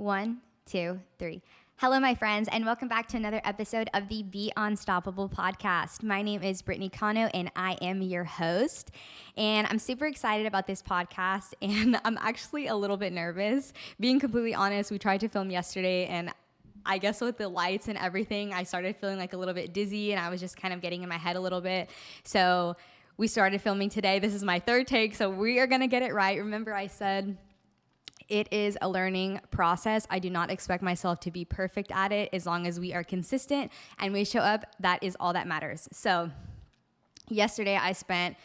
1, 2, 3. Hello, my friends, and welcome back to another episode of the Be Unstoppable podcast. My name is Brittney Cano, and I am your host. And I'm super excited about this podcast, and I'm actually a little bit nervous. Being completely honest, we tried to film yesterday, and I guess with the lights and everything, I started feeling like a little bit dizzy, and I was just kind of getting in my head a little bit. So we started filming today. This is my third take, so we are going to get it right. Remember, I said it is a learning process. I do not expect myself to be perfect at it. As long as we are consistent and we show up, that is all that matters. So yesterday I spent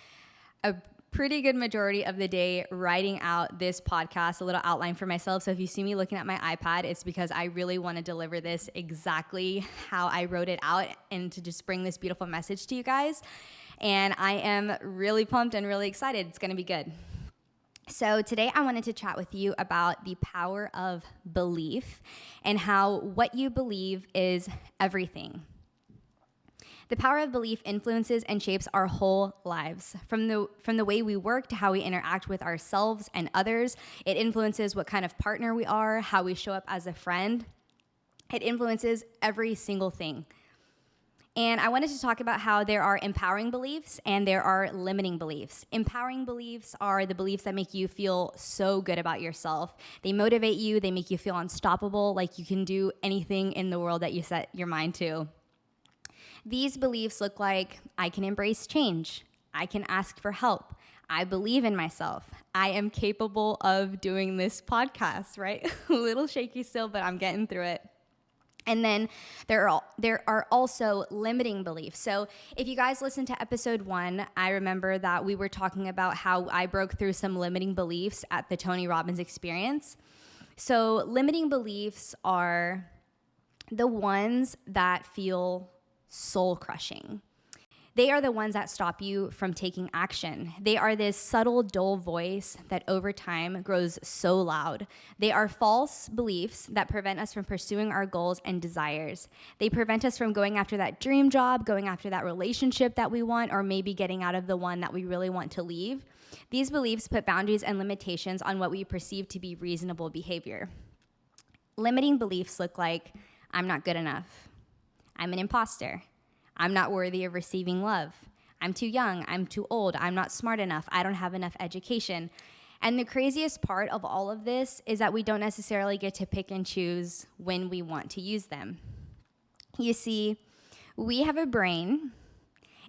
a pretty good majority of the day writing out this podcast, a little outline for myself. So if you see me looking at my iPad, it's because I really want to deliver this exactly how I wrote it out and to just bring this beautiful message to you guys. And I am really pumped and really excited. It's going to be good. So today I wanted to chat with you about the power of belief and how what you believe is everything. The power of belief influences and shapes our whole lives. From the way we work to how we interact with ourselves and others. It influences what kind of partner we are, how we show up as a friend. It influences every single thing. And I wanted to talk about how there are empowering beliefs and there are limiting beliefs. Empowering beliefs are the beliefs that make you feel so good about yourself. They motivate you, they make you feel unstoppable, like you can do anything in the world that you set your mind to. These beliefs look like, I can embrace change, I can ask for help, I believe in myself, I am capable of doing this podcast, right? A little shaky still, but I'm getting through it. And then there are also limiting beliefs. So if you guys listened to episode 1, I remember that we were talking about how I broke through some limiting beliefs at the Tony Robbins experience. So limiting beliefs are the ones that feel soul crushing. They are the ones that stop you from taking action. They are this subtle, dull voice that over time grows so loud. They are false beliefs that prevent us from pursuing our goals and desires. They prevent us from going after that dream job, going after that relationship that we want, or maybe getting out of the one that we really want to leave. These beliefs put boundaries and limitations on what we perceive to be reasonable behavior. Limiting beliefs look like, I'm not good enough. I'm an imposter. I'm not worthy of receiving love. I'm too young. I'm too old. I'm not smart enough. I don't have enough education. And the craziest part of all of this is that we don't necessarily get to pick and choose when we want to use them. You see, we have a brain,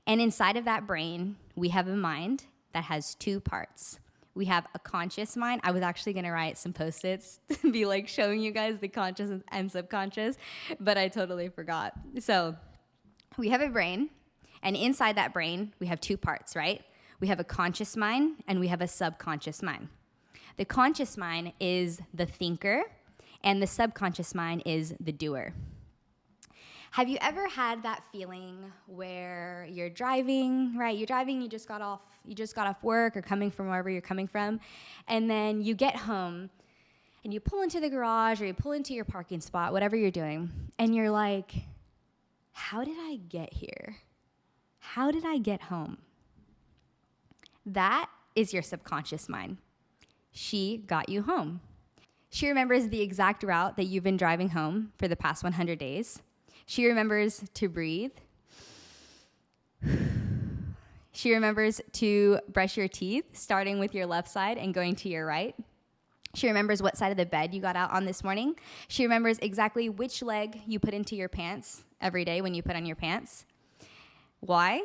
and inside of that brain, we have a mind that has two parts. We have a conscious mind. I was actually going to write some Post-its to be like showing you guys the conscious and subconscious, but I totally forgot. So we have a brain, and inside that brain, we have two parts, right? We have a conscious mind, and we have a subconscious mind. The conscious mind is the thinker, and the subconscious mind is the doer. Have you ever had that feeling where you're driving, right? You're driving, you just got off work or coming from wherever you're coming from, and then you get home, and you pull into the garage, or you pull into your parking spot, whatever you're doing, and you're like, how did I get here? How did I get home? That is your subconscious mind. She got you home. She remembers the exact route that you've been driving home for the past 100 days. She remembers to breathe. She remembers to brush your teeth, starting with your left side and going to your right. She remembers what side of the bed you got out on this morning. She remembers exactly which leg you put into your pants every day when you put on your pants. Why?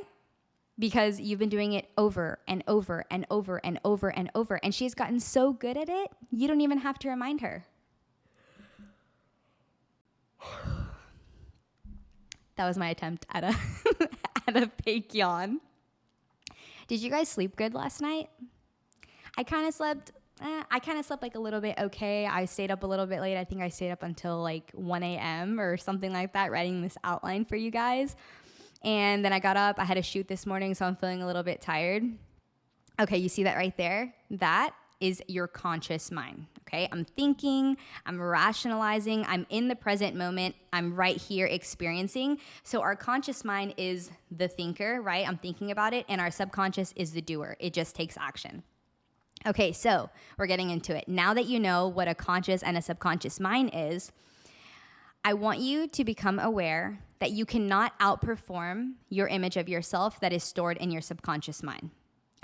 Because you've been doing it over and over and over and over and over, and she's gotten so good at it, you don't even have to remind her. That was my attempt at a fake yawn. Did you guys sleep good last night? I kind of slept like a little bit okay. I stayed up a little bit late. I think I stayed up until like 1 a.m. or something like that, writing this outline for you guys. And then I got up. I had a shoot this morning, so I'm feeling a little bit tired. Okay, you see that right there? That is your conscious mind, okay? I'm thinking, I'm rationalizing, I'm in the present moment, I'm right here experiencing. So our conscious mind is the thinker, right? I'm thinking about it, and our subconscious is the doer. It just takes action. Okay, so we're getting into it. Now that you know what a conscious and a subconscious mind is, I want you to become aware that you cannot outperform your image of yourself that is stored in your subconscious mind.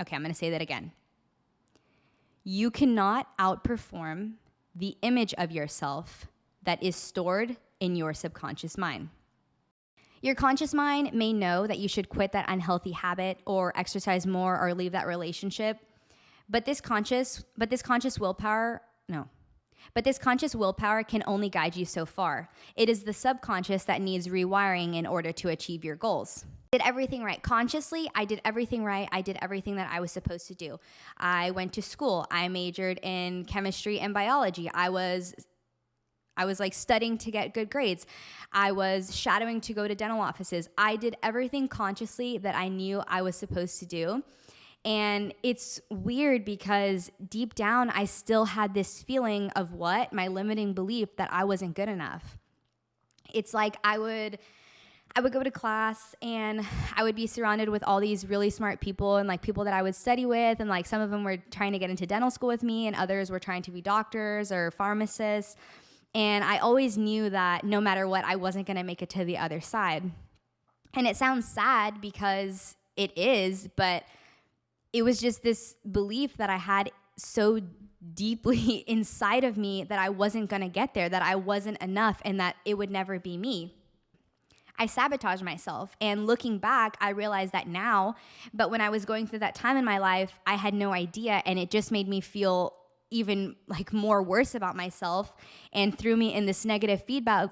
Okay, I'm going to say that again. You cannot outperform the image of yourself that is stored in your subconscious mind. Your conscious mind may know that you should quit that unhealthy habit or exercise more or leave that relationship, but this conscious willpower can only guide you so far. It is the subconscious that needs rewiring in order to achieve your goals. I did everything right. Consciously, I did everything right. I did everything that I was supposed to do. I went to school. I majored in chemistry and biology. I was like studying to get good grades. I was shadowing to go to dental offices. I did everything consciously that I knew I was supposed to do. And it's weird because deep down, I still had this feeling of my limiting belief that I wasn't good enough. It's like I would go to class and I would be surrounded with all these really smart people and like people that I would study with. And like some of them were trying to get into dental school with me and others were trying to be doctors or pharmacists. And I always knew that no matter what, I wasn't going to make it to the other side. And it sounds sad because it is, but it was just this belief that I had so deeply inside of me that I wasn't going to get there, that I wasn't enough, and that it would never be me. I sabotaged myself. And looking back, I realized that now, but when I was going through that time in my life, I had no idea, and it just made me feel even like more worse about myself and threw me in this negative feedback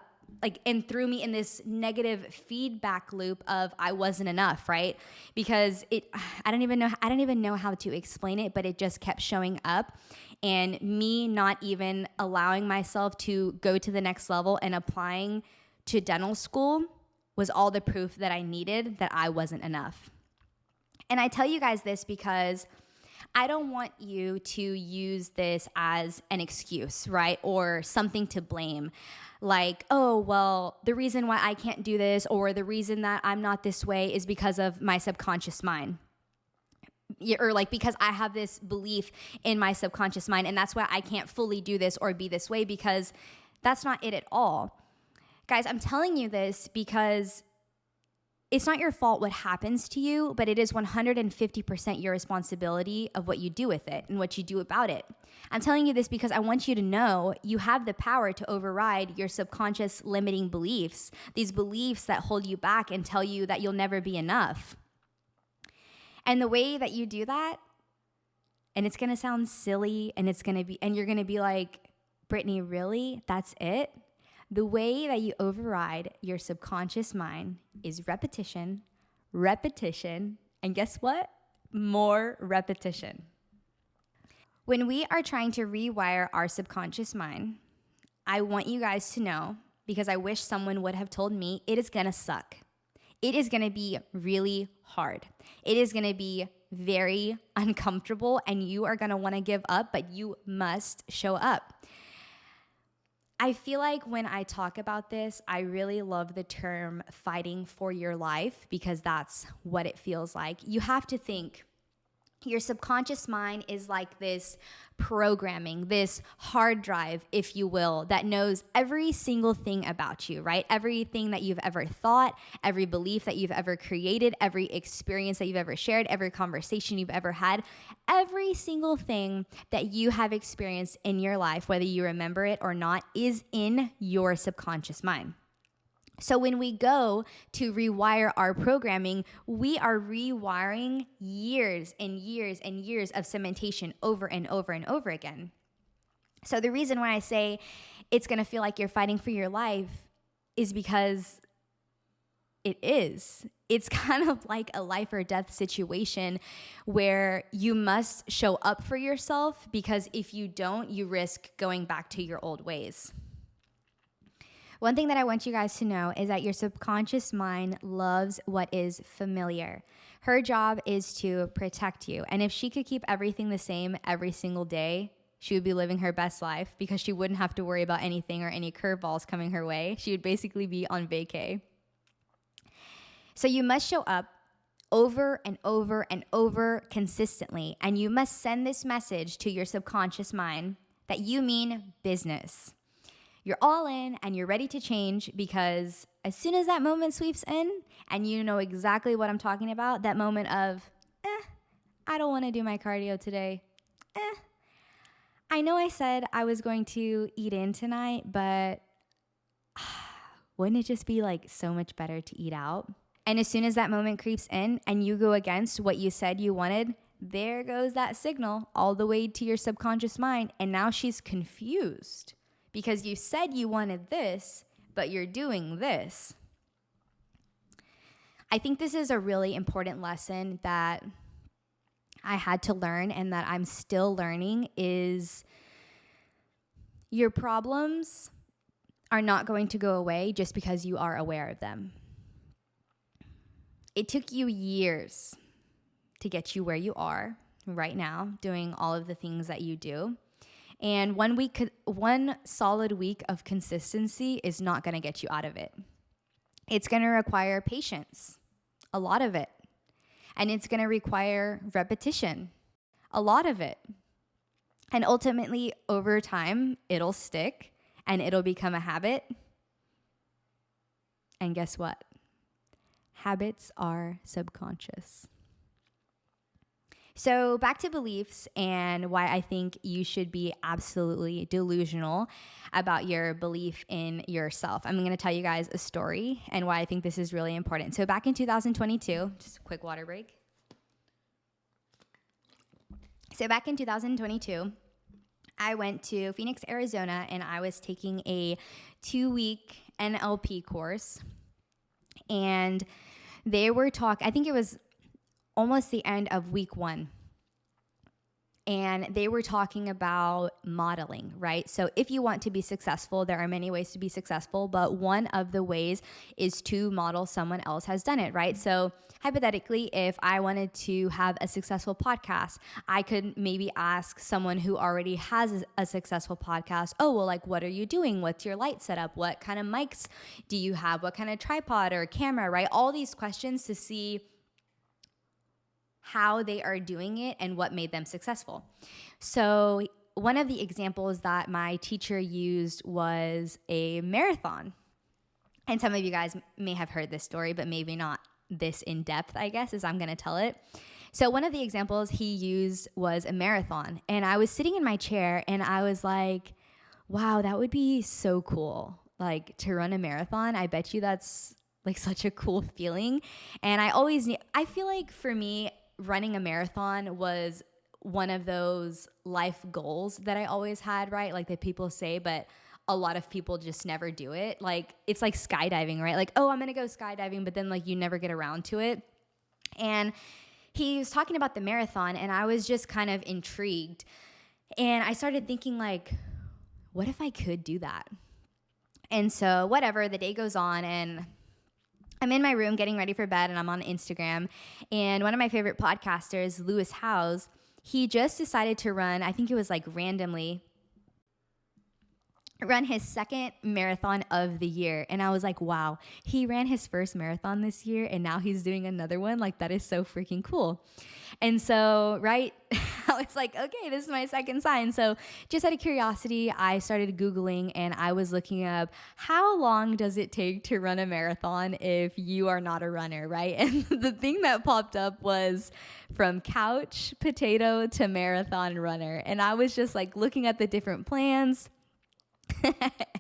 loop of I wasn't enough, right? Because I don't even know how to explain it, but it just kept showing up, and me not even allowing myself to go to the next level and applying to dental school was all the proof that I needed that I wasn't enough. And I tell you guys this because I don't want you to use this as an excuse, right? Or something to blame. Like, oh, well, the reason why I can't do this or the reason that I'm not this way is because of my subconscious mind. Or like because I have this belief in my subconscious mind and that's why I can't fully do this or be this way, because that's not it at all. Guys, I'm telling you this because it's not your fault what happens to you, but it is 150% your responsibility of what you do with it and what you do about it. I'm telling you this because I want you to know you have the power to override your subconscious limiting beliefs, these beliefs that hold you back and tell you that you'll never be enough. And the way that you do that, and it's going to sound silly and you're going to be like, Brittney, really? That's it? The way that you override your subconscious mind is repetition, and guess what? More repetition. When we are trying to rewire our subconscious mind, I want you guys to know, because I wish someone would have told me, it is gonna suck. It is gonna be really hard. It is gonna be very uncomfortable, and you are gonna wanna give up, but you must show up. I feel like when I talk about this, I really love the term fighting for your life because that's what it feels like. You have to think your subconscious mind is like this programming, this hard drive, if you will, that knows every single thing about you, right? Everything that you've ever thought, every belief that you've ever created, every experience that you've ever shared, every conversation you've ever had, every single thing that you have experienced in your life, whether you remember it or not, is in your subconscious mind. So when we go to rewire our programming, we are rewiring years and years and years of cementation over and over and over again. So the reason why I say it's going to feel like you're fighting for your life is because it is. It's kind of like a life or death situation where you must show up for yourself, because if you don't, you risk going back to your old ways. One thing that I want you guys to know is that your subconscious mind loves what is familiar. Her job is to protect you. And if she could keep everything the same every single day, she would be living her best life because she wouldn't have to worry about anything or any curveballs coming her way. She would basically be on vacay. So you must show up over and over and over consistently. And you must send this message to your subconscious mind that you mean business. You're all in and you're ready to change, because as soon as that moment sweeps in, and you know exactly what I'm talking about, that moment of, I don't want to do my cardio today. I know I said I was going to eat in tonight, but wouldn't it just be like so much better to eat out? And as soon as that moment creeps in and you go against what you said you wanted, there goes that signal all the way to your subconscious mind. And now she's confused because you said you wanted this, but you're doing this. I think this is a really important lesson that I had to learn and that I'm still learning is your problems are not going to go away just because you are aware of them. It took you years to get you where you are right now, doing all of the things that you do. And one solid week of consistency is not going to get you out of it. It's going to require patience, a lot of it. And it's going to require repetition, a lot of it. And ultimately, over time, it'll stick and it'll become a habit. And guess what? Habits are subconscious. So back to beliefs and why I think you should be absolutely delusional about your belief in yourself. I'm going to tell you guys a story and why I think this is really important. So back in 2022, just a quick water break. So back in 2022, I went to Phoenix, Arizona, and I was taking a 2-week NLP course. And they were I think it was almost the end of week 1. And they were talking about modeling, right? So if you want to be successful, there are many ways to be successful, but one of the ways is to model someone else has done it, right? So hypothetically, if I wanted to have a successful podcast, I could maybe ask someone who already has a successful podcast, oh, well, like, what are you doing? What's your light setup? What kind of mics do you have? What kind of tripod or camera, right? All these questions to see how they are doing it and what made them successful. So one of the examples that my teacher used was a marathon. And some of you guys may have heard this story, but maybe not this in depth, I guess, as I'm going to tell it. So one of the examples he used was a marathon. And I was sitting in my chair and I was like, wow, that would be so cool. Like, to run a marathon. I bet you that's like such a cool feeling. And I feel like for me, running a marathon was one of those life goals that I always had, right? Like that people say, but a lot of people just never do it. Like, it's like skydiving, right? Like, oh, I'm going to go skydiving, but then like you never get around to it. And he was talking about the marathon and I was just kind of intrigued. And I started thinking like, what if I could do that? And so whatever, the day goes on and I'm in my room getting ready for bed and I'm on Instagram. And one of my favorite podcasters, Lewis Howes, he just decided to run, I think it was like randomly, run his second marathon of the year. And I was like, wow, he ran his first marathon this year and now he's doing another one. Like, that is so freaking cool. And so, right, I was like, okay, this is my second sign. So just out of curiosity, I started Googling and I was looking up how long does it take to run a marathon if you are not a runner, right? And the thing that popped up was from couch potato to marathon runner. And I was just like looking at the different plans.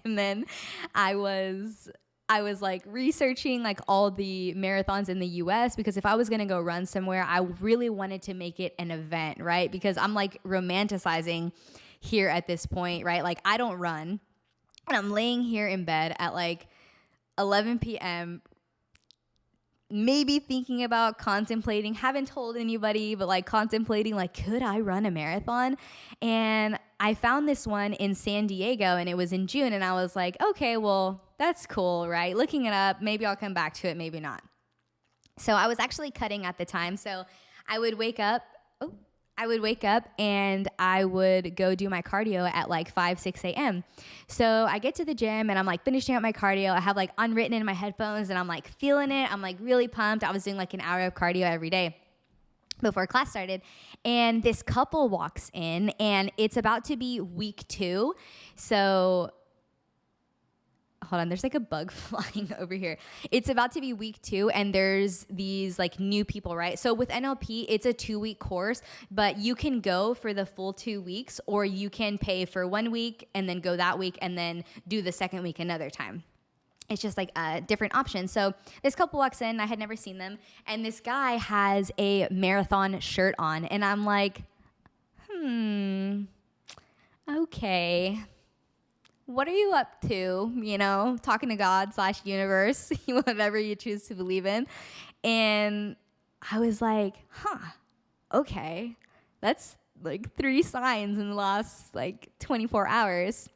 And then I was like researching like all the marathons in the US, because if I was going to go run somewhere, I really wanted to make it an event, right? Because I'm like romanticizing here at this point, right? Like, I don't run and I'm laying here in bed at like 11 p.m. maybe thinking about contemplating, haven't told anybody, but like contemplating, like, could I run a marathon? And I found this one in San Diego and it was in June. And I was like, okay, well, that's cool, right? Looking it up, maybe I'll come back to it, maybe not. So I was actually cutting at the time. So I would wake up. Oh, I would wake up and I would go do my cardio at like 5, 6 a.m. So I get to the gym and I'm like finishing up my cardio. I have like Unwritten in my headphones and I'm like feeling it. I'm like really pumped. I was doing like an hour of cardio every day before class started. And this couple walks in and it's about to be week 2. So hold on, there's like a bug flying over here. It's about to be week 2 and there's these like new people, right? So with NLP, it's a 2-week course, but you can go for the full 2 weeks or you can pay for 1 week and then go that week and then do the second week another time. It's just like a different option. So this couple walks in, I had never seen them, and this guy has a marathon shirt on and I'm like, okay. What are you up to? You know, talking to God / universe, whatever you choose to believe in. And I was like, okay. That's like 3 signs in the last like 24 hours.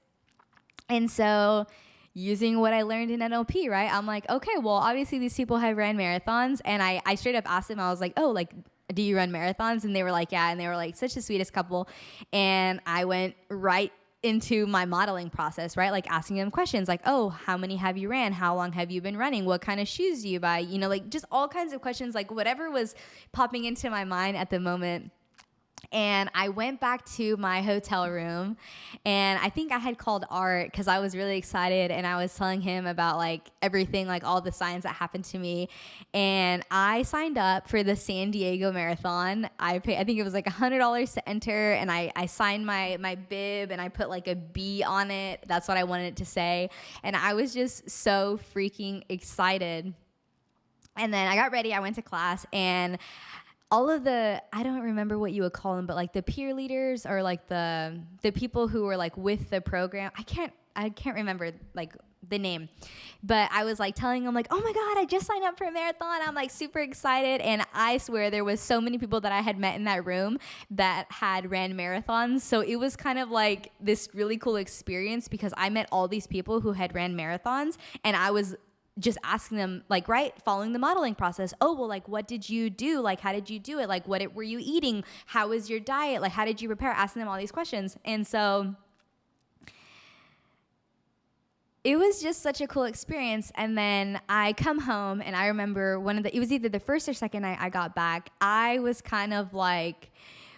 And so using what I learned in NLP, right? I'm like, okay, well, obviously these people have ran marathons. And I straight up asked them, I was like, oh, like, do you run marathons? And they were like, yeah. And they were like, such the sweetest couple. And I went right into my modeling process, right? Like asking them questions like, oh, how many have you ran? How long have you been running? What kind of shoes do you buy? You know, like just all kinds of questions, like whatever was popping into my mind at the moment. And I went back to my hotel room and I think I had called Art because I was really excited and I was telling him about like everything, like all the signs that happened to me. And I signed up for the San Diego Marathon. I think it was like $100 to enter, and I signed my bib and I put like a B on it. That's what I wanted it to say. And I was just so freaking excited. And then I got ready. I went to class and all of the, I don't remember what you would call them, but like the peer leaders or like the people who were like with the program. I can't remember like the name, but I was like telling them like, oh my God, I just signed up for a marathon. I'm like super excited. And I swear there was so many people that I had met in that room that had ran marathons. So it was kind of like this really cool experience because I met all these people who had ran marathons and I was just asking them like, right, following the modeling process. Oh, well, like, what did you do? Like, how did you do it? Like, what were you eating? How was your diet? Like, how did you prepare? Asking them all these questions. And so it was just such a cool experience. And then I come home and I remember it was either the first or second night I got back. I was kind of like,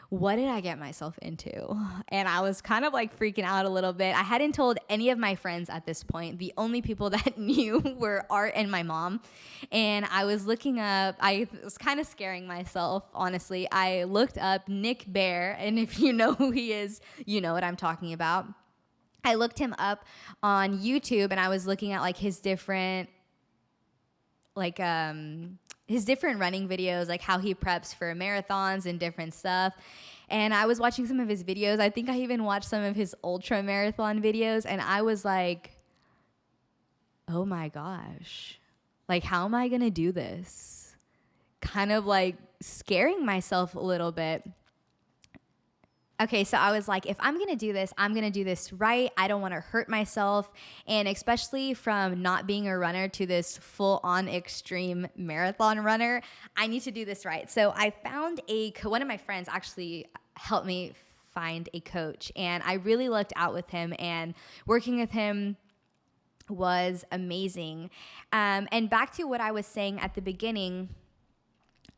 what did I get myself into? And I was kind of like freaking out a little bit. I hadn't told any of my friends at this point. The only people that knew were Art and my mom. And I was looking up, I was kind of scaring myself, honestly. I looked up Nick Bear, and if you know who he is, you know what I'm talking about. I looked him up on YouTube and I was looking at like his different running videos, like how he preps for marathons and different stuff. And I was watching some of his videos. I think I even watched some of his ultra marathon videos. And I was like, oh my gosh, like, how am I going to do this? Kind of like scaring myself a little bit. Okay, so I was like, if I'm going to do this, I'm going to do this right. I don't want to hurt myself. And especially from not being a runner to this full-on extreme marathon runner, I need to do this right. So I found one of my friends actually helped me find a coach. And I really lucked out with him. And working with him was amazing. And back to what I was saying at the beginning,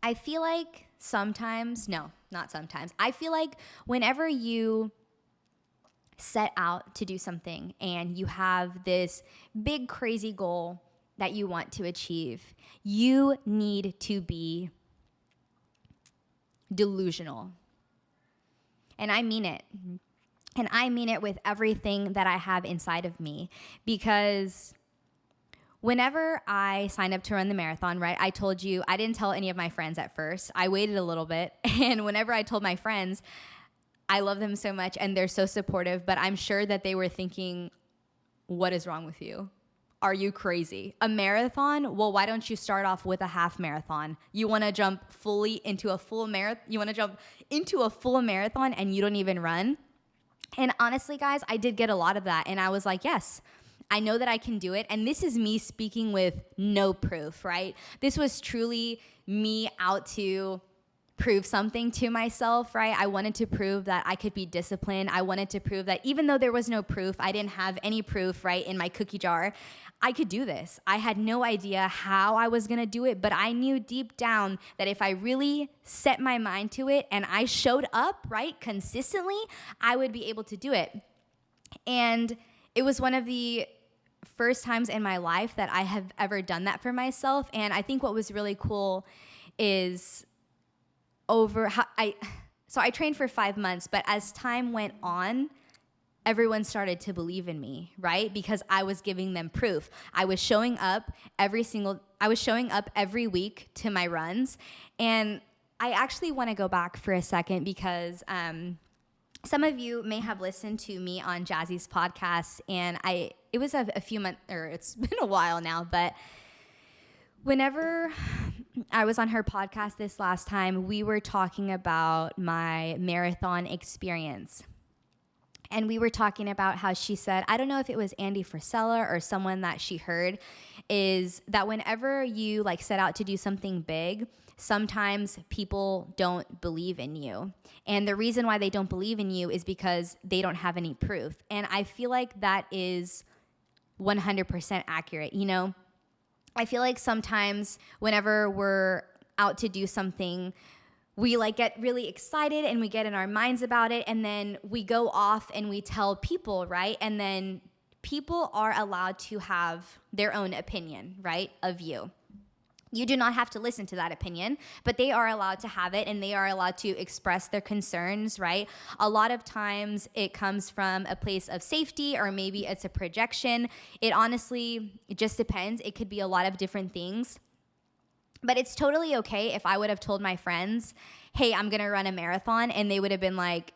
I feel like I feel like whenever you set out to do something and you have this big, crazy goal that you want to achieve, you need to be delusional. And I mean it. And I mean it with everything that I have inside of me, because whenever I signed up to run the marathon, right, I told you, I didn't tell any of my friends at first. I waited a little bit. And whenever I told my friends, I love them so much and they're so supportive, but I'm sure that they were thinking, what is wrong with you? Are you crazy? A marathon? Well, why don't you start off with a half marathon? You want to jump fully into a full marathon? You want to jump into a full marathon and you don't even run? And honestly, guys, I did get a lot of that. And I was like, yes, I know that I can do it. And this is me speaking with no proof, right? This was truly me out to prove something to myself, right? I wanted to prove that I could be disciplined. I wanted to prove that even though there was no proof, I didn't have any proof, right, in my cookie jar, I could do this. I had no idea how I was gonna do it, but I knew deep down that if I really set my mind to it and I showed up, right, consistently, I would be able to do it. And it was one of the first times in my life that I have ever done that for myself. And I think what was really cool is so I trained for 5 months, but as time went on, everyone started to believe in me, right? Because I was giving them proof. I was showing up every week to my runs. And I actually want to go back for a second because some of you may have listened to me on Jazzy's podcast, and it was a few months, or it's been a while now, but whenever I was on her podcast this last time, we were talking about my marathon experience. And we were talking about how she said, I don't know if it was Andy Frisella or someone that she heard, is that whenever you like set out to do something big, sometimes people don't believe in you. And the reason why they don't believe in you is because they don't have any proof. And I feel like that is 100% accurate, you know? I feel like sometimes whenever we're out to do something, we like get really excited and we get in our minds about it, and then we go off and we tell people, right? And then people are allowed to have their own opinion, right, of you. You do not have to listen to that opinion, but they are allowed to have it, and they are allowed to express their concerns, right? A lot of times it comes from a place of safety, or maybe it's a projection. It just depends. It could be a lot of different things. But it's totally okay if I would have told my friends, hey, I'm going to run a marathon, and they would have been like,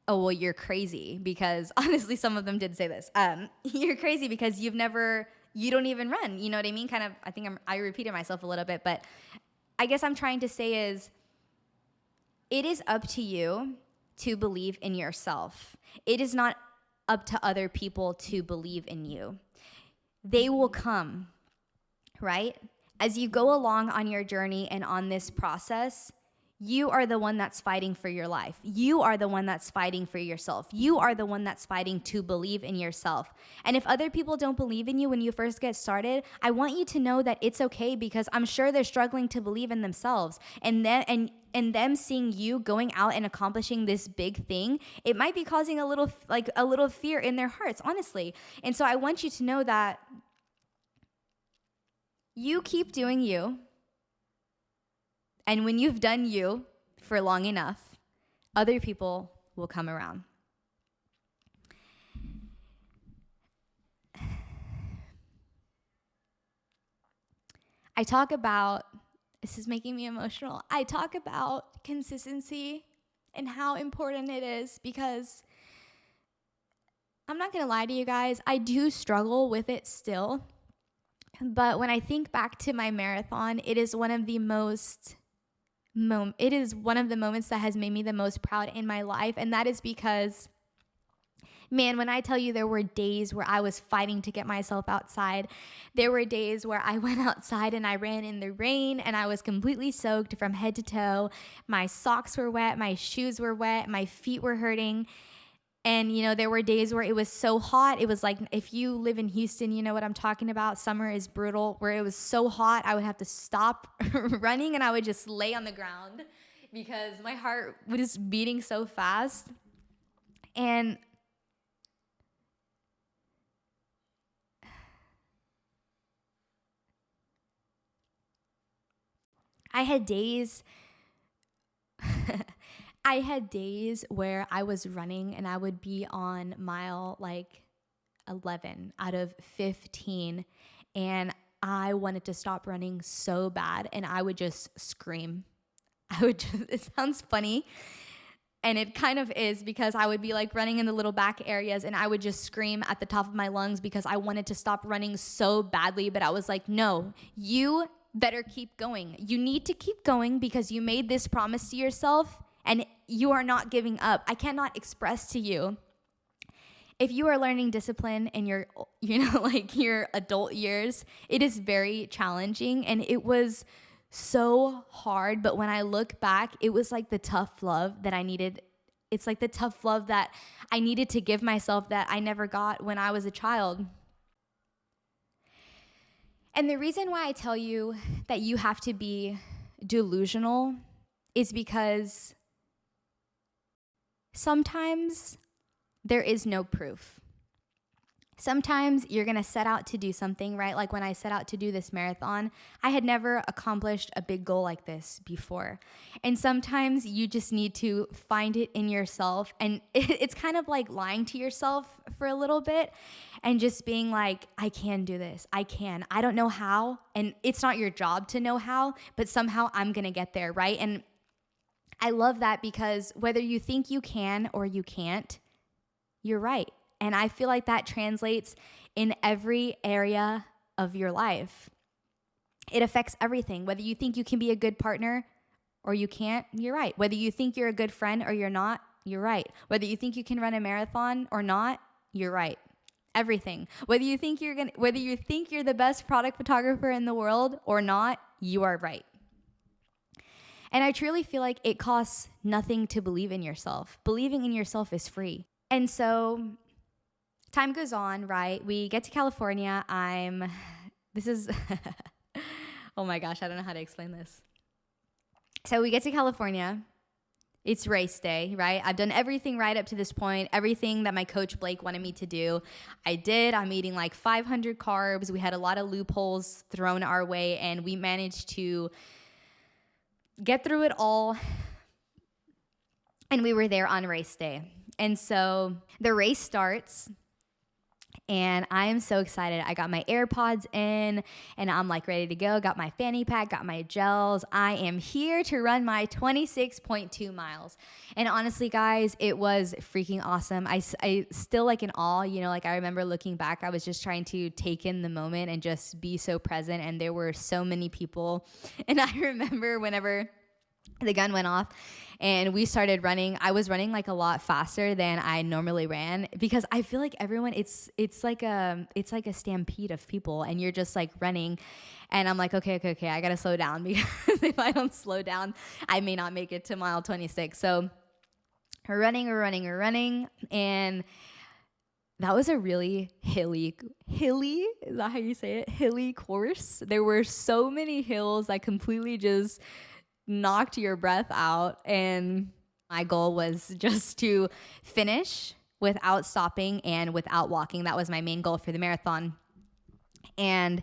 oh, well, you're crazy. Because honestly, some of them did say this. You're crazy because you don't even run. You know what I mean? I think I repeated myself a little bit, but I guess I'm trying to say is it is up to you to believe in yourself. It is not up to other people to believe in you. They will come, right? As you go along on your journey and on this process, you are the one that's fighting for your life. You are the one that's fighting for yourself. You are the one that's fighting to believe in yourself. And if other people don't believe in you when you first get started, I want you to know that it's okay, because I'm sure they're struggling to believe in themselves. And them seeing you going out and accomplishing this big thing, it might be causing a little fear in their hearts, honestly. And so I want you to know that you keep doing you. And when you've done you for long enough, other people will come around. This is making me emotional. I talk about consistency and how important it is, because I'm not going to lie to you guys, I do struggle with it still. But when I think back to my marathon, it is one of the moments that has made me the most proud in my life. And that is because, man, when I tell you there were days where I was fighting to get myself outside, there were days where I went outside and I ran in the rain and I was completely soaked from head to toe. My socks were wet, my shoes were wet, my feet were hurting. And, you know, there were days where it was so hot. It was like, if you live in Houston, you know what I'm talking about. Summer is brutal, where it was so hot, I would have to stop running and I would just lay on the ground because my heart was beating so fast. And I had days where I was running and I would be on mile 11 out of 15, and I wanted to stop running so bad, and I would just scream. It sounds funny, and it kind of is, because I would be running in the little back areas and I would just scream at the top of my lungs because I wanted to stop running so badly. But I was like, no, you better keep going. You need to keep going because you made this promise to yourself. And you are not giving up. I cannot express to you, if you are learning discipline in your, your adult years, it is very challenging. And it was so hard. But when I look back, it was like the tough love that I needed. It's like the tough love that I needed to give myself that I never got when I was a child. And the reason why I tell you that you have to be delusional is because sometimes there is no proof. Sometimes you're going to set out to do something, right? Like when I set out to do this marathon, I had never accomplished a big goal like this before. And sometimes you just need to find it in yourself. And it's kind of like lying to yourself for a little bit and just being like, I can do this. I can. I don't know how. And it's not your job to know how, but somehow I'm going to get there, right? And I love that because whether you think you can or you can't, you're right. And I feel like that translates in every area of your life. It affects everything. Whether you think you can be a good partner or you can't, you're right. Whether you think you're a good friend or you're not, you're right. Whether you think you can run a marathon or not, you're right. Everything. Whether you think you're the best product photographer in the world or not, you are right. And I truly feel like it costs nothing to believe in yourself. Believing in yourself is free. And so time goes on, right? We get to California. Oh my gosh, I don't know how to explain this. So we get to California. It's race day, right? I've done everything right up to this point, everything that my coach Blake wanted me to do. I did. I'm eating like 500 carbs. We had a lot of loopholes thrown our way, and we managed to get through it all. And we were there on race day. And so the race starts. And I am so excited. I got my AirPods in and I'm like ready to go. Got my fanny pack, got my gels. I am here to run my 26.2 miles. And honestly, guys, it was freaking awesome. I still like in awe, like I remember looking back, I was just trying to take in the moment and just be so present. And there were so many people. And I remember whenever the gun went off and we started running, I was running like a lot faster than I normally ran because I feel like everyone, it's like a stampede of people and you're just like running and I'm like, okay, I gotta slow down because if I don't slow down, I may not make it to mile 26. So we're running and that was a really hilly, is that how you say it? Hilly course. There were so many hills that completely just knocked your breath out. And my goal was just to finish without stopping and without walking. That was my main goal for the marathon. And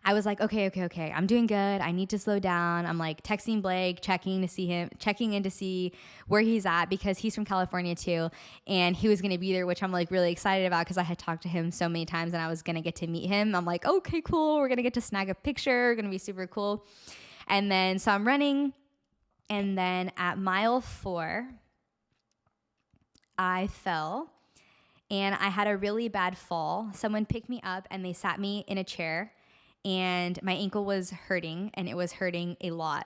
I was like, okay. I'm doing good. I need to slow down. I'm like texting Blake, checking in to see where he's at because he's from California too. And he was going to be there, which I'm like really excited about because I had talked to him so many times and I was going to get to meet him. I'm like, okay, cool. We're going to get to snag a picture. Going to be super cool. And then, so I'm running. And then at mile 4, I fell and I had a really bad fall. Someone picked me up and they sat me in a chair and my ankle was hurting and it was hurting a lot.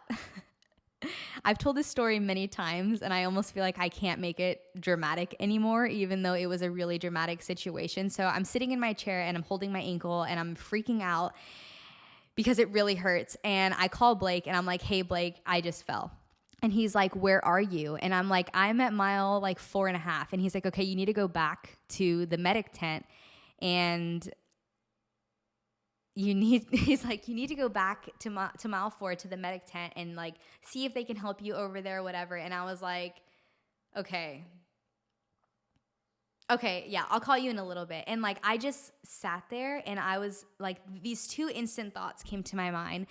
I've told this story many times and I almost feel like I can't make it dramatic anymore, even though it was a really dramatic situation. So I'm sitting in my chair and I'm holding my ankle and I'm freaking out because it really hurts. And I call Blake and I'm like, hey, Blake, I just fell. And he's like, where are you? And I'm like, I'm at mile like 4.5. And he's like, okay, you need to go back to the medic tent. And you need to go back to mile 4 to the medic tent and like see if they can help you over there or whatever. And I was like, okay, yeah, I'll call you in a little bit. And like, I just sat there and I was like, these two instant thoughts came to my mind.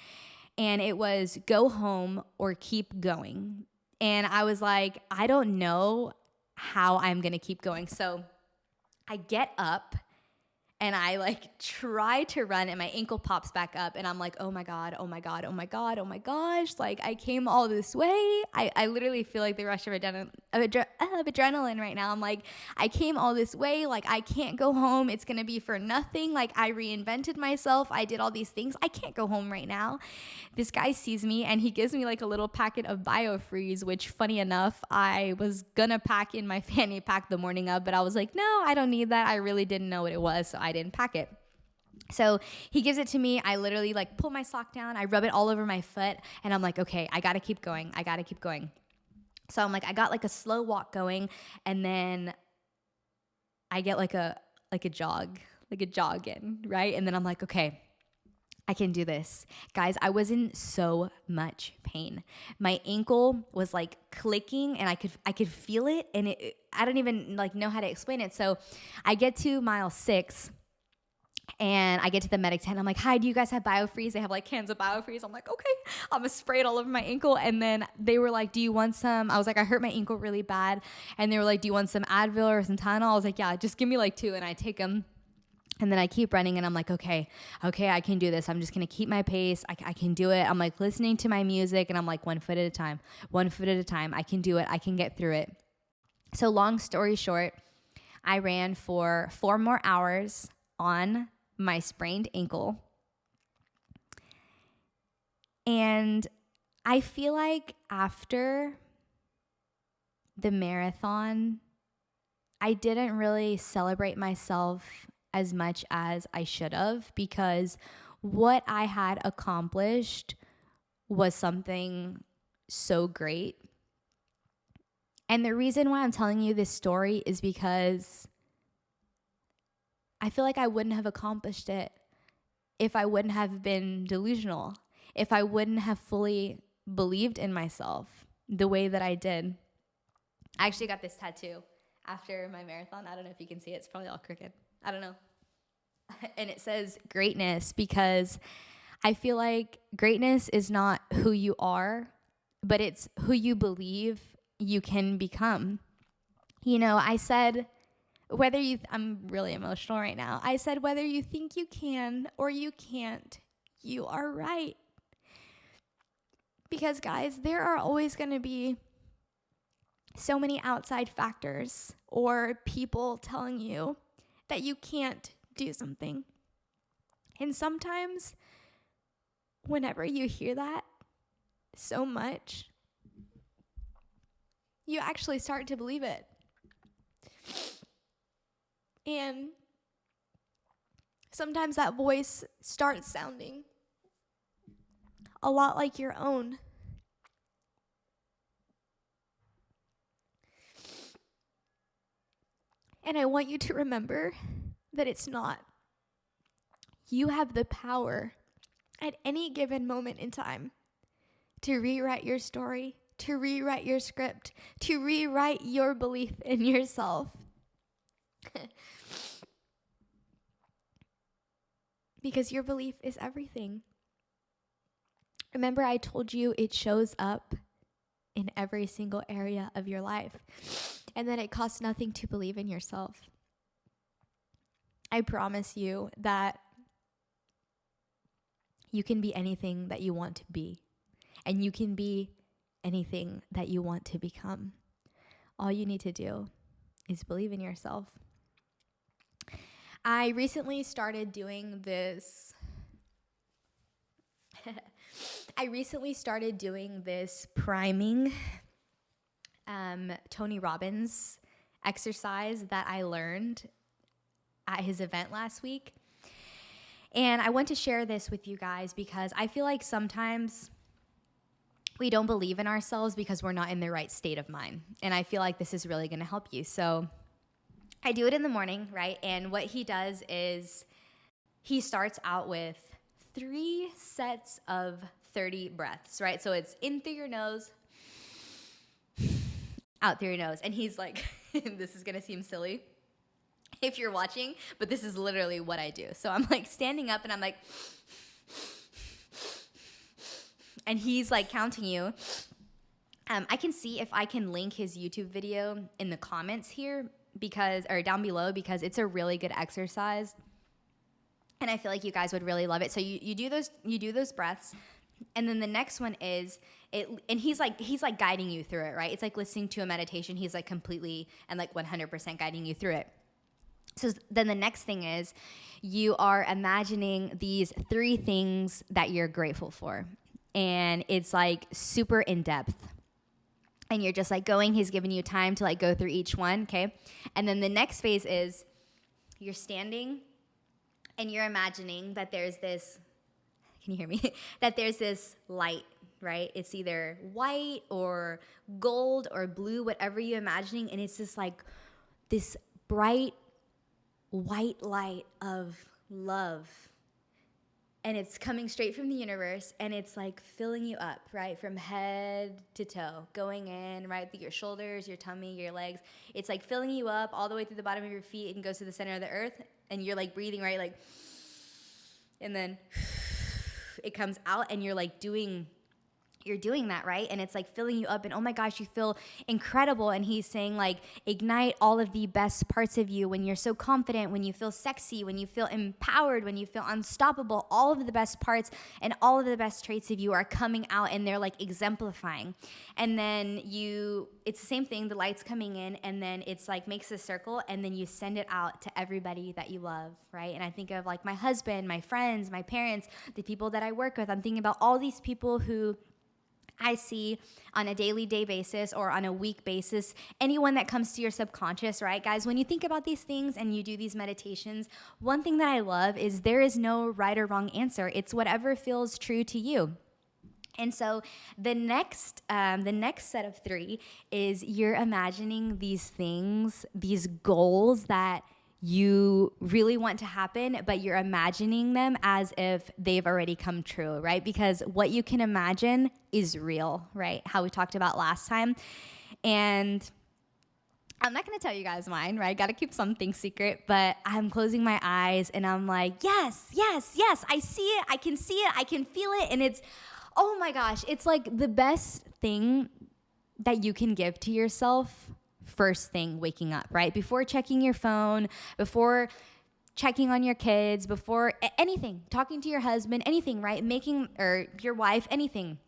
And it was go home or keep going. And I was like, I don't know how I'm going to keep going. So I get up and I like try to run and my ankle pops back up and I'm like, oh my God. Like I came all this way. I literally feel like the rush of adrenaline right now. I'm like, I came all this way. Like I can't go home. It's going to be for nothing. Like I reinvented myself. I did all these things. I can't go home right now. This guy sees me and he gives me like a little packet of BioFreeze, which funny enough, I was going to pack in my fanny pack the morning of, but I was like, no, I don't need that. I really didn't know what it was. So I didn't pack it. So he gives it to me. I literally like pull my sock down. I rub it all over my foot. And I'm like, okay, I got to keep going. I got to keep going. So I'm like, I got like a slow walk going. And then I get like a jog in, right? And then I'm like, okay, I can do this. Guys, I was in so much pain. My ankle was like clicking and I could feel it, and I don't even like know how to explain it. So I get to mile 6 and I get to the medic tent. I'm like, hi, do you guys have BioFreeze? They have like cans of BioFreeze. I'm like, okay. I'm gonna spray it all over my ankle. And then they were like, do you want some? I was like, I hurt my ankle really bad. And they were like, do you want some Advil or some Tylenol? I was like, yeah, just give me like 2. And I take them. And then I keep running and I'm like, okay, I can do this. I'm just going to keep my pace. I can do it. I'm like listening to my music and I'm like 1 foot at a time, 1 foot at a time. I can do it. I can get through it. So long story short, I ran for 4 more hours on my sprained ankle. And I feel like after the marathon, I didn't really celebrate myself as much as I should have, because what I had accomplished was something so great. And the reason why I'm telling you this story is because I feel like I wouldn't have accomplished it if I wouldn't have been delusional, if I wouldn't have fully believed in myself the way that I did. I actually got this tattoo after my marathon. I don't know if you can see it. It's probably all crooked. I don't know. And it says greatness, because I feel like greatness is not who you are, but it's who you believe you can become. You know, I said, I'm really emotional right now. I said, whether you think you can or you can't, you are right. Because guys, there are always going to be so many outside factors or people telling you that you can't do something. And sometimes whenever you hear that so much, you actually start to believe it. And sometimes that voice starts sounding a lot like your own. And I want you to remember that it's not. You have the power at any given moment in time to rewrite your story, to rewrite your script, to rewrite your belief in yourself. Because your belief is everything. Remember, I told you it shows up in every single area of your life, and that it costs nothing to believe in yourself. I promise you that you can be anything that you want to be, and you can be anything that you want to become. All you need to do is believe in yourself. I recently started doing this. Priming Tony Robbins exercise that I learned at his event last week. And I want to share this with you guys because I feel like sometimes we don't believe in ourselves because we're not in the right state of mind. And I feel like this is really going to help you. So I do it in the morning, right? And what he does is he starts out with 3 sets of 30 breaths, right? So it's in through your nose, out through your nose. And he's like, this is going to seem silly if you're watching, but this is literally what I do. So I'm like standing up and I'm like, and he's like counting you. I can see if I can link his YouTube video in the comments here or down below, because it's a really good exercise. And I feel like you guys would really love it. So you do those breaths. And then the next one is and he's like guiding you through it, right? It's like listening to a meditation. He's like completely and like 100% guiding you through it. So then the next thing is you are imagining these 3 things that you're grateful for. And it's like super in depth. And you're just like going, he's giving you time to like go through each one, okay? And then the next phase is you're standing and you're imagining that there's this, can you hear me? That there's this light, right? It's either white or gold or blue, whatever you're imagining. And it's just like this bright white light of love. And it's coming straight from the universe, and it's like filling you up, right? From head to toe, going in, right? Through your shoulders, your tummy, your legs. It's like filling you up all the way through the bottom of your feet and goes to the center of the earth. And you're like breathing, right? Like, and then it comes out, and you're doing that, right? And it's like filling you up, and oh my gosh, you feel incredible. And he's saying like, ignite all of the best parts of you when you're so confident, when you feel sexy, when you feel empowered, when you feel unstoppable. All of the best parts and all of the best traits of you are coming out, and they're like exemplifying. And then it's the same thing, the light's coming in, and then it's like makes a circle, and then you send it out to everybody that you love, right? And I think of like my husband, my friends, my parents, the people that I work with. I'm thinking about all these people who I see on a daily day basis or on a week basis, anyone that comes to your subconscious, right? Guys, when you think about these things and you do these meditations, one thing that I love is there is no right or wrong answer. It's whatever feels true to you. And so the next set of 3 is you're imagining these things, these goals that you really want to happen, but you're imagining them as if they've already come true, right? Because what you can imagine is real, right? How we talked about last time. And I'm not going to tell you guys mine, right? Got to keep something secret, but I'm closing my eyes and I'm like, yes, yes, yes, I see it. I can see it. I can feel it. And it's, oh my gosh, it's like the best thing that you can give to yourself first thing waking up, right? Before checking your phone, before checking on your kids, before anything, talking to your husband, anything, right? Or your wife, anything.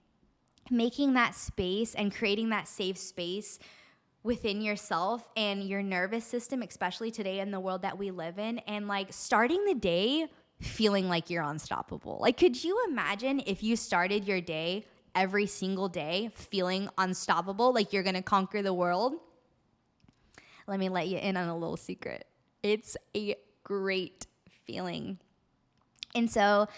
Making that space and creating that safe space within yourself and your nervous system, especially today in the world that we live in, and like starting the day feeling like you're unstoppable. Like, could you imagine if you started your day every single day feeling unstoppable, like you're gonna conquer the world? Let me let you in on a little secret. It's a great feeling. And so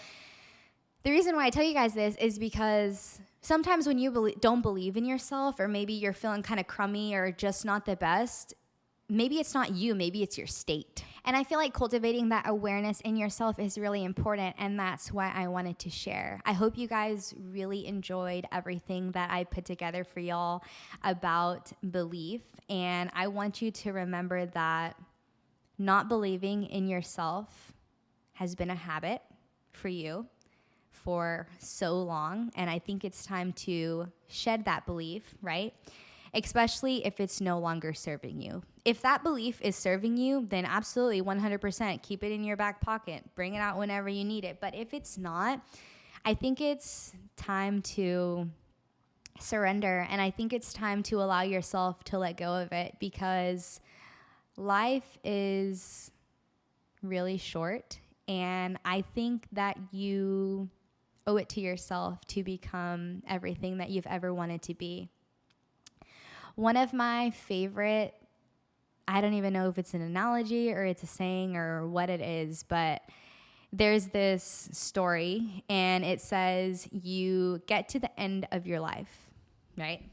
the reason why I tell you guys this is because sometimes when you don't believe in yourself, or maybe you're feeling kind of crummy or just not the best, maybe it's not you, maybe it's your state. And I feel like cultivating that awareness in yourself is really important, and that's why I wanted to share. I hope you guys really enjoyed everything that I put together for y'all about belief, and I want you to remember that not believing in yourself has been a habit for you for so long, and I think it's time to shed that belief, right? Especially if it's no longer serving you. If that belief is serving you, then absolutely 100% keep it in your back pocket. Bring it out whenever you need it. But if it's not, I think it's time to surrender, and I think it's time to allow yourself to let go of it, because life is really short, and I think that you owe it to yourself to become everything that you've ever wanted to be. One of my favorite, I don't even know if it's an analogy or it's a saying or what it is, but there's this story, and it says you get to the end of your life, right?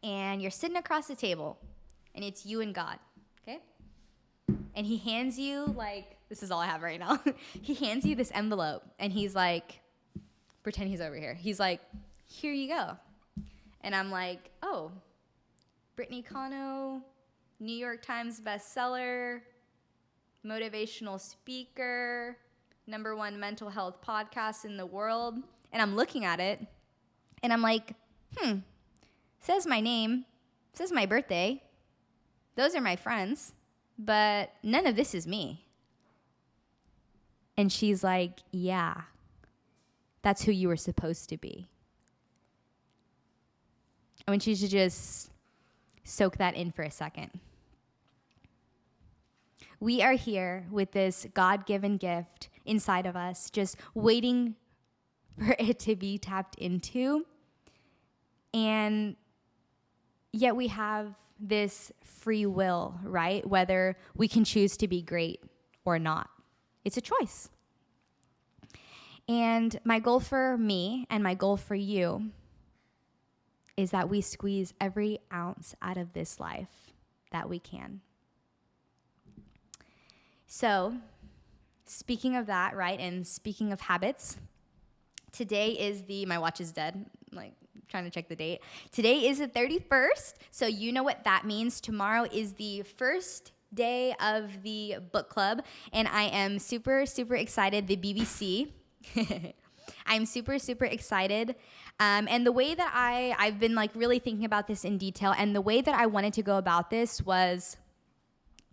And you're sitting across the table, and it's you and God, okay? And he hands you, like, this is all I have right now. He hands you this envelope, and he's like, pretend he's over here. He's like, here you go. And I'm like, oh, Brittney Cano, New York Times bestseller, motivational speaker, #1 mental health podcast in the world. And I'm looking at it, and I'm like, says my name, says my birthday. Those are my friends, but none of this is me. And she's like, yeah, that's who you were supposed to be. I want you to just soak that in for a second. We are here with this God-given gift inside of us, just waiting for it to be tapped into. And yet we have this free will, right? Whether we can choose to be great or not. It's a choice. And my goal for me and my goal for you is that we squeeze every ounce out of this life that we can. So, speaking of that, right, and speaking of habits, today is my watch is dead, like trying to check the date. Today is the 31st, so you know what that means. Tomorrow is the first day of the book club, and I am super, super excited. The BBC. I'm super, super excited. And the way that I've been like really thinking about this in detail, and the way that I wanted to go about this was,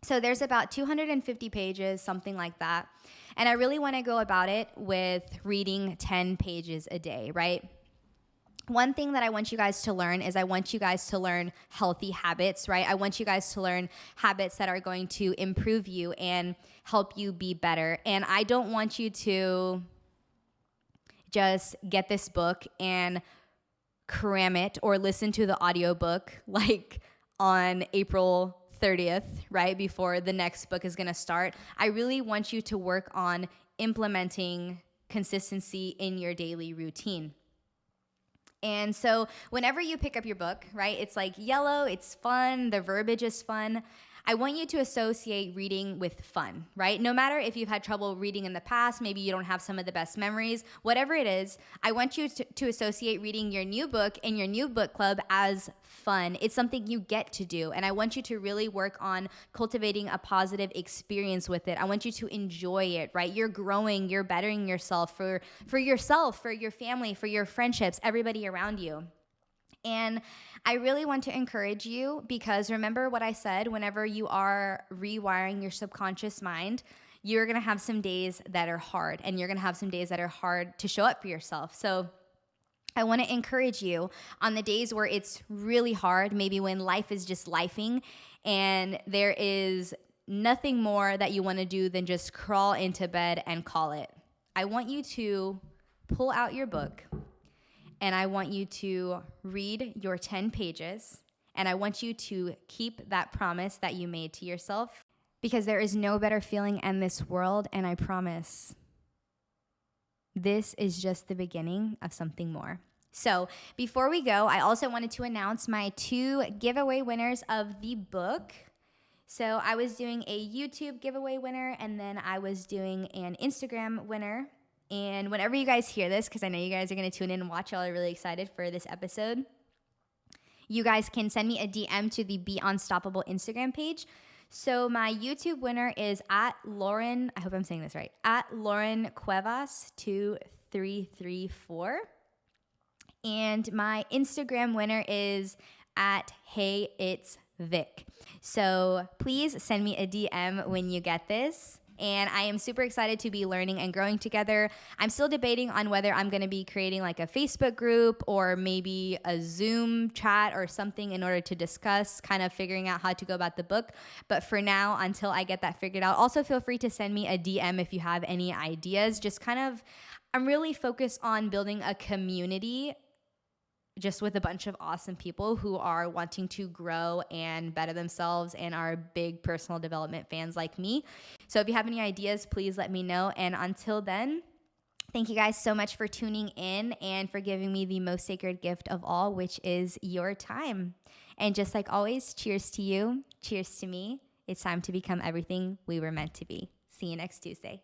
so there's about 250 pages, something like that. And I really want to go about it with reading 10 pages a day, right? One thing that I want you guys to learn is I want you guys to learn healthy habits, right? I want you guys to learn habits that are going to improve you and help you be better. And I don't want you to just get this book and cram it or listen to the audiobook like on April 30th, right, before the next book is going to start. I really want you to work on implementing consistency in your daily routine. And so whenever you pick up your book, right, it's like yellow, it's fun, the verbiage is fun. I want you to associate reading with fun, right? No matter if you've had trouble reading in the past, maybe you don't have some of the best memories, whatever it is, I want you to associate reading your new book in your new book club as fun. It's something you get to do, and I want you to really work on cultivating a positive experience with it. I want you to enjoy it, right? You're growing, you're bettering yourself for yourself, for your family, for your friendships, everybody around you. And I really want to encourage you, because remember what I said, whenever you are rewiring your subconscious mind, you're going to have some days that are hard, and you're going to have some days that are hard to show up for yourself. So I want to encourage you on the days where it's really hard, maybe when life is just lifing and there is nothing more that you want to do than just crawl into bed and call it. I want you to pull out your book, and I want you to read your 10 pages, and I want you to keep that promise that you made to yourself, because there is no better feeling in this world, and I promise this is just the beginning of something more. So before we go, I also wanted to announce my 2 giveaway winners of the book. So I was doing a YouTube giveaway winner, and then I was doing an Instagram winner. And whenever you guys hear this, because I know you guys are going to tune in and watch, y'all are really excited for this episode, you guys can send me a DM to the Be Unstoppable Instagram page. So my YouTube winner is at Lauren, I hope I'm saying this right, at Lauren Cuevas 2334. And my Instagram winner is at Hey It's Vic. So please send me a DM when you get this. And I am super excited to be learning and growing together. I'm still debating on whether I'm going to be creating like a Facebook group or maybe a Zoom chat or something in order to discuss, kind of figuring out how to go about the book. But for now, until I get that figured out, also feel free to send me a DM if you have any ideas. Just kind of, I'm really focused on building a community just with a bunch of awesome people who are wanting to grow and better themselves and are big personal development fans like me. So if you have any ideas, please let me know. And until then, thank you guys so much for tuning in and for giving me the most sacred gift of all, which is your time. And just like always, cheers to you, cheers to me. It's time to become everything we were meant to be. See you next Tuesday.